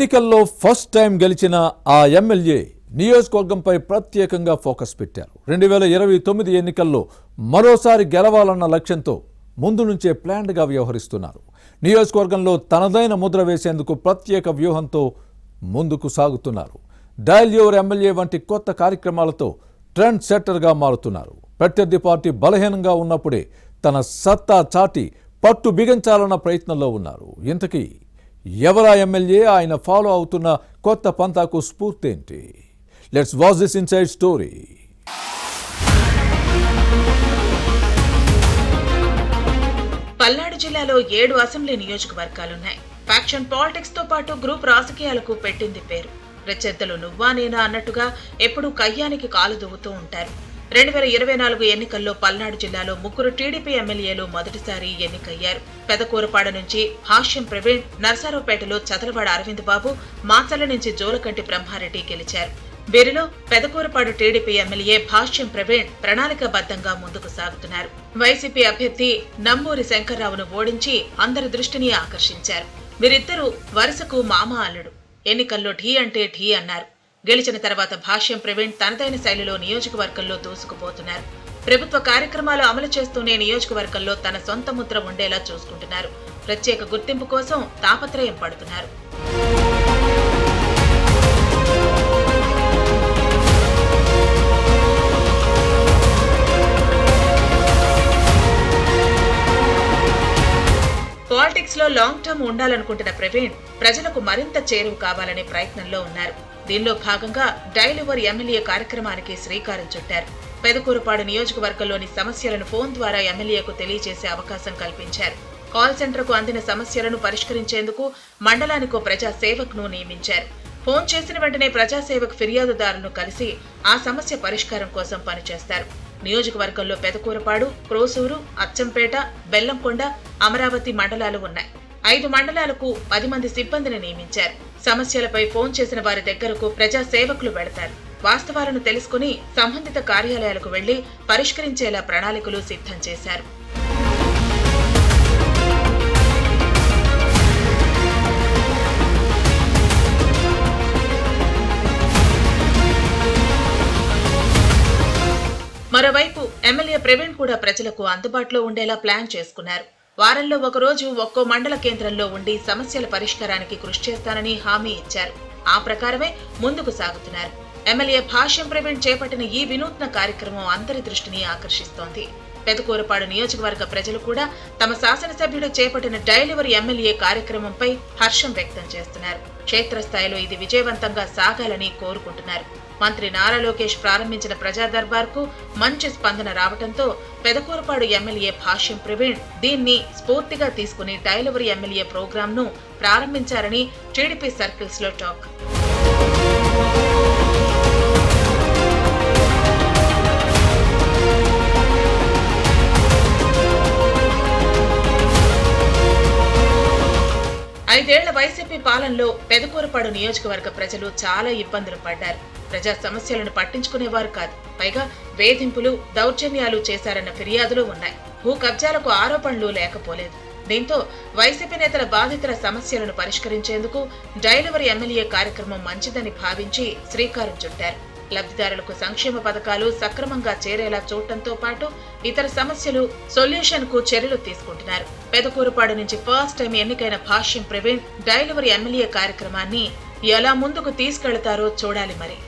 ఎన్నికల్లో first time గెలిచిన ఆ ఎమ్మెల్యే నియోజకవర్గంపై ప్రత్యేకంగా ఫోకస్ పెట్టారు. 2029 ఎన్నికల్లో మరోసారి గెలవాలన్న లక్ష్యంతో ముందు నుంచే ప్లాన్డ్గా వ్యవహరిస్తున్నారు. నియోజకవర్గంలో తనదైన ముద్ర వేసేందుకు ప్రత్యేక వ్యూహంతో ముందుకు సాగుతున్నారు. డయల్ యువర్ ఎమ్మెల్యే వంటి కొత్త కార్యక్రమాలతో ట్రెండ్ సెట్టర్గా మారుతున్నారు. ప్రత్యర్థి పార్టీ బలహీనంగా ఉన్నప్పుడే తన సత్తా చాటి పట్టు బిగించాలన్న ప్రయత్నంలో ఉన్నారు. ఇంతకీ ఎవరా ఎమ్మెల్యే, ఆయన ఫాలో అవుతున్న కొత్త పంతాకు స్ఫూర్తి ఏంటి? Let's watch this inside story. Palnadu జిల్లాలో 7 అసెంబ్లీ నియోజకవర్గాలున్నాయి. ఫ్యాక్షన్ పాలిటిక్స్ తో పాటు గ్రూప్ రాజకీయాలకు పెట్టింది పేరు. ప్రత్యర్థులు నువ్వా నేనా అన్నట్టుగా ఎప్పుడూ కయ్యానికి కాలు దువ్వుతూ ఉంటారు. 2024 ఎన్నికల్లో పల్నాడు జిల్లాలో 3 టీడీపీ ఎమ్మెల్యేలు మొదటిసారి ఎన్నికయ్యారు. పెదకూరపాడ నుంచి భాష్యం ప్రవీణ్, నర్సారావుపేటలో చదలవాడ అరవింద్ బాబు, మాచర్ల నుంచి జోలకంటి బ్రహ్మారెడ్డి గెలిచారు. వీరిలో పెదకూరపాడు టీడీపీ ఎమ్మెల్యే భాష్యం ప్రవీణ్ ప్రణాళికాబద్ధంగా ముందుకు సాగుతున్నారు. వైసీపీ అభ్యర్థి నంబూరి శంకర్రావును ఓడించి అందరి దృష్టిని ఆకర్షించారు. వీరిద్దరూ వరుసకు మామ అల్లుడు. ఎన్నికల్లో ఢీ అంటే ఢీ అన్నారు. గెలిచిన తర్వాత భాష్యం ప్రవీణ్ తనదైన శైలిలో నియోజకవర్గంలో దూసుకుపోతున్నారు. ప్రభుత్వ కార్యక్రమాలు అమలు చేస్తూనే నియోజకవర్గంలో తన సొంత ముద్ర ఉండేలా చూసుకుంటున్నారు. ప్రత్యేక గుర్తింపు కోసం తాపత్రయం పడుతున్నారు. పాలిటిక్స్ లో లాంగ్ టర్మ్ ఉండాలనుకుంటున్న ప్రవీణ్ ప్రజలకు మరింత చేరువ కావాలనే ప్రయత్నంలో ఉన్నారు. దీనిలో భాగంగా డయల్ యువర్ ఎమ్మెల్యే కార్యక్రమానికి శ్రీకారం చుట్టారు. పెదకూరపాడు నియోజకవర్గంలోని సమస్యలను ఫోన్ ద్వారా ఎమ్మెల్యేకు తెలియజేసే అవకాశం కల్పించారు. కాల్ సెంటర్ కు అందిన సమస్యలను పరిష్కరించేందుకు మండలానికో ప్రజా సేవక్ను నియమించారు. ఫోన్ చేసిన వెంటనే ప్రజాసేవక్ ఫిర్యాదుదారులను కలిసి ఆ సమస్య పరిష్కారం కోసం పనిచేస్తారు. నియోజకవర్గంలో పెదకూరపాడు, క్రోసూరు, అచ్చంపేట, బెల్లంకొండ, అమరావతి మండలాలు ఉన్నాయి. 5 మండలాలకు 10 మంది సిబ్బందిని నియమించారు. సమస్యలపై ఫోన్ చేసిన వారి దగ్గరకు ప్రజా సేవకులు వెళతారు. వాస్తవాలను తెలుసుకుని సంబంధిత కార్యాలయాలకు వెళ్లి పరిష్కరించేలా ప్రణాళికలు సిద్ధం చేశారు. మరోవైపు ఎమ్మెల్యే ప్రవీణ్ కూడా ప్రజలకు అందుబాటులో ఉండేలా ప్లాన్ చేసుకున్నారు. వారంలో ఒకరోజు ఒక్కో మండల కేంద్రంలో ఉండి సమస్యల పరిష్కారానికి కృషి చేస్తానని హామీ ఇచ్చారు. ఆ ప్రకారమే ముందుకు సాగుతున్నారు. ఎమ్మెల్యే భాష్యం ప్రవీణ్ చేపట్టిన ఈ వినూత్న కార్యక్రమం అందరి దృష్టిని ఆకర్షిస్తోంది. పెదకూరపాడు నియోజకవర్గ ప్రజలు కూడా తమ శాసనసభ్యుడు చేపట్టిన డయల్ యువర్ ఎమ్మెల్యే కార్యక్రమంపై హర్షం వ్యక్తం చేస్తున్నారు. క్షేత్రస్థాయిలో ఇది విజయవంతంగా సాగాలని కోరుకుంటున్నారు. మంత్రి నారా లోకేష్ ప్రారంభించిన ప్రజా దర్బార్కు మంచి స్పందన రావడంతో పెదకూరపాడు ఎమ్మెల్యే భాష్యం ప్రవీణ్ దీన్ని స్ఫూర్తిగా తీసుకుని డయల్ యువర్ ఎమ్మెల్యే ప్రోగ్రాంను ప్రారంభించారని టీడీపీ సర్కిల్స్ లో టాక్. ఐదేళ్ల వైసీపీ పాలనలో పెదకూరపాడు నియోజకవర్గ ప్రజలు చాలా ఇబ్బందులు పడ్డారు. ప్రజా సమస్యలను పట్టించుకునేవారు కాదు. పైగా వేధింపులు, దౌర్జన్యాలు చేశారన్న ఫిర్యాదులు ఉన్నాయి. భూ కబ్జాలకు ఆరోపణలు లేకపోలేదు. దీంతో వైసీపీ నేతల బాధితుల సమస్యలను పరిష్కరించేందుకు డయల్ యువర్ ఎమ్మెల్యే కార్యక్రమం మంచిదని భావించి శ్రీకారం చుట్టారు. లబ్ధిదారులకు సంక్షేమ పథకాలు సక్రమంగా చేరేలా చూడటంతో పాటు ఇతర సమస్యలు సొల్యూషన్ కు చర్యలు తీసుకుంటున్నారు. పెదకూరపాడు నుంచి ఫస్ట్ టైం ఎన్నికైన భాష్యం ప్రవీణ్ డయల్ యువర్ ఎమ్మెల్యే కార్యక్రమాన్ని ఎలా ముందుకు తీసుకెళ్తారో చూడాలి మరి.